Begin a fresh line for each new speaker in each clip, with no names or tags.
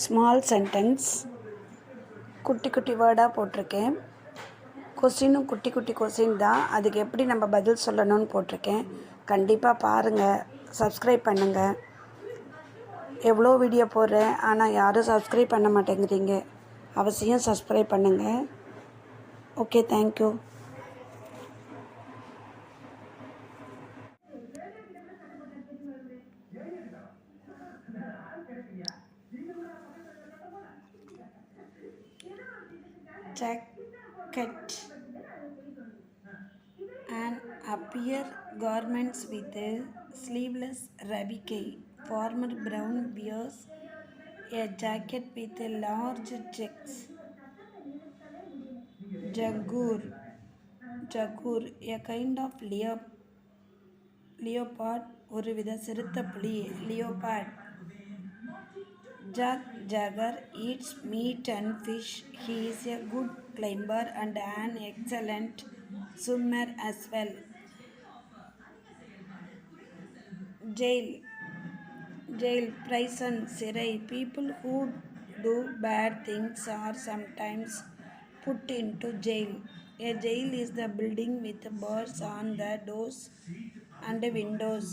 Small sentence குட்டி குட்டி வேர்டாக போட்டிருக்கேன். கொஸ்டினும் குட்டி குட்டி கொஸ்டின் தான். அதுக்கு எப்படி நம்ம பதில் சொல்லணும்னு போட்டிருக்கேன். கண்டிப்பாக பாருங்கள், சப்ஸ்கிரைப் பண்ணுங்கள். எவ்வளோ வீடியோ போடுறேன், ஆனால் யாரும் சப்ஸ்கிரைப் பண்ண மாட்டேங்கிறீங்க. அவசியம் சப்ஸ்கிரைப் பண்ணுங்கள். Okay, thank you. Jacket and upper garments with sleeveless rabique. Farmer Brown wears a jacket with large checks. Jaguar, a kind of leopard, ஒரு வித சிறுத்தை புலி. Leopard. Jagger eats meat and fish. He is a good climber and an excellent swimmer as well. Jail, prison, சிறை. People who do bad things are sometimes put into jail. A jail is the building with bars on the doors and windows.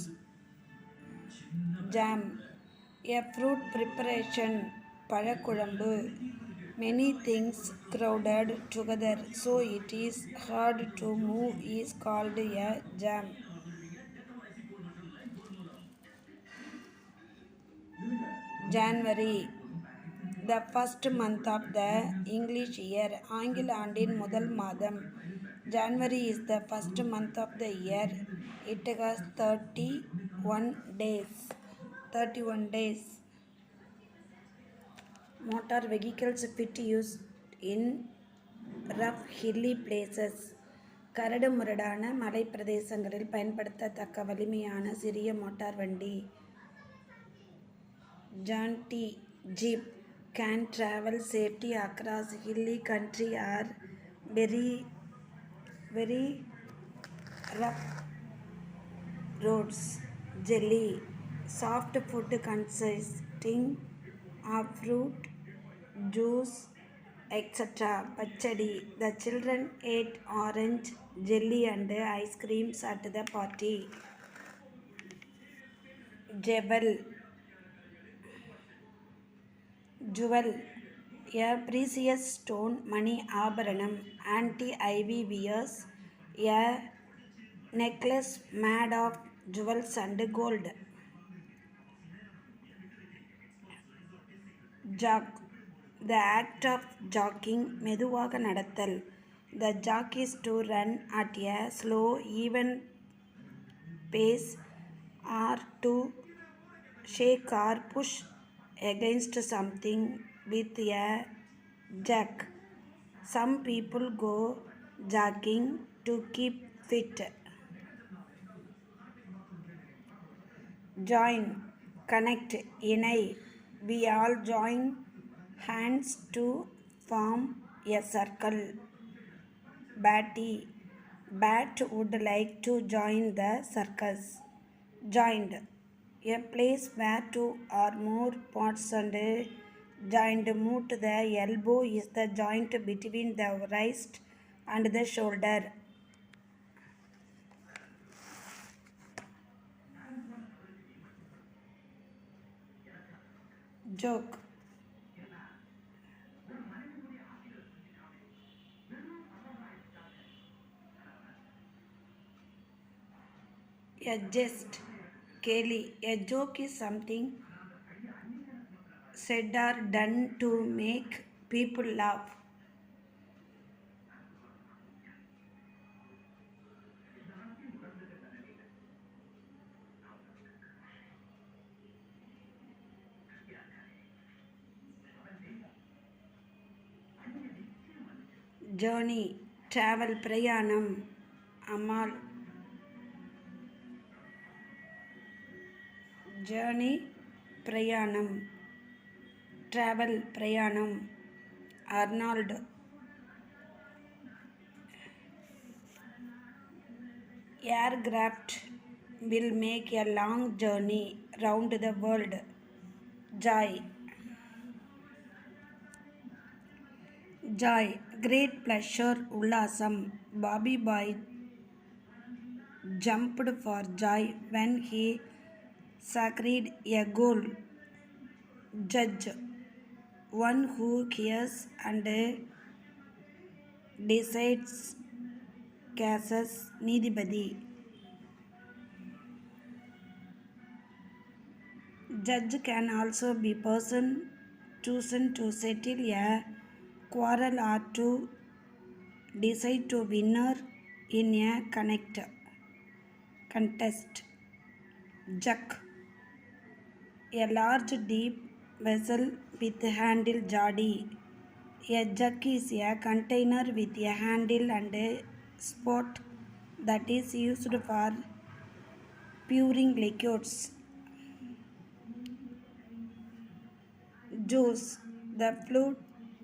Jam, a fruit preparation, பழக்குழம்பு. Many things crowded together so it is hard to move is called a jam. January, the first month of the English year. ஆங்கில ஆண்டின் முதல் மாதம். January is the first month of the year. It has 31 days. Motor vehicles fit used in rough hilly places. கரடு முரடான மலை பிரதேசங்களில் பயன்படுத்தத்தக்க வலிமையான சிறிய மோட்டார் வண்டி. Jaunty, jeep, can travel safety across hilly country or very rough roads. Jelly, soft food consisting of fruit, juice, etc. Pachadi, the children ate orange jelly and ice creams at the party. Jewel, a precious stone, money ஆபரணம். Anti-Ivy wears a necklace made of jewels and gold. Jog, the act of jogging, மெதுவாக நடத்தல். The jog is to run at a slow, even pace or to shake or push against something with a jerk. Some people go jogging to keep fit. Join, connect, இணை. We all join hands to form a circle. Batty, Bat would like to join the circus. Joined, a place where two or more parts and joined move to the elbow is the joint between the wrist and the shoulder. Joke, a jest, கேலி. A joke is something said or done to make people laugh. Journey, travel, பிரயாணம். அம்மாள், journey, பிரயாணம். Travel, பிரயாணம். Arnold, aircraft will make a long journey round the world. Joy. Joy. Great pleasure. Ullasam. Bobby Boy jumped for joy when he scored a goal. Judge. One who hears and decides cases. நீதிபதி. Judge can also be person chosen to settle a quarrel or to decide to winner in a contest. Jug. A large deep vessel with handle jaddy. A jug is a container with a handle and a spout that is used for pouring liquids. Juice. The fruit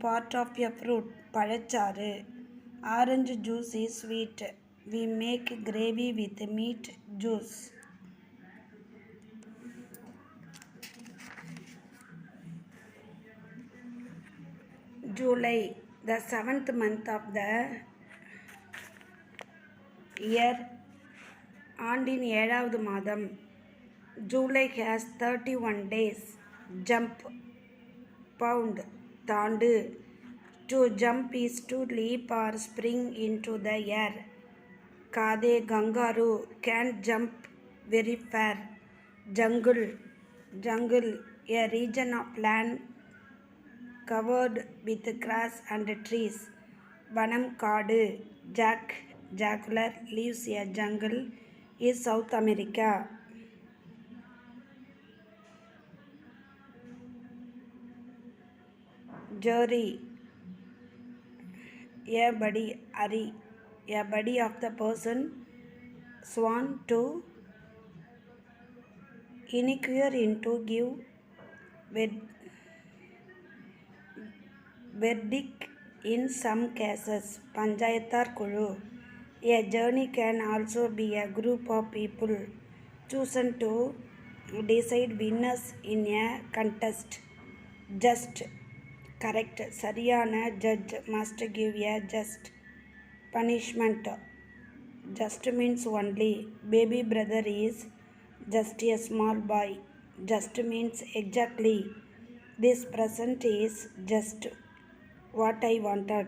part of a fruit. பழச்சாறு. Orange juice is sweet. We make gravy with meat juice. July. The 7th month of the year. ஆண்டின் 7வது மாதம். July has 31 days. Jump. Pound. தாண்டு. To jump is to leap or spring into the air. Kade kangaroo can jump very far. Jungle. Jungle. A region of land covered with grass and trees. Vanam kaadu. Jaguar lives a jungle is South America. Jury. A buddy of the person sworn to inquire into give verdict in some cases. பஞ்சாயத்தார் குழு. A journey can also be a group of people chosen to decide winners in a contest. Just. Correct. சரியான. Judge must give a just punishment. Just means only. Baby brother is just a small boy. Just means exactly. This present is just what I wanted.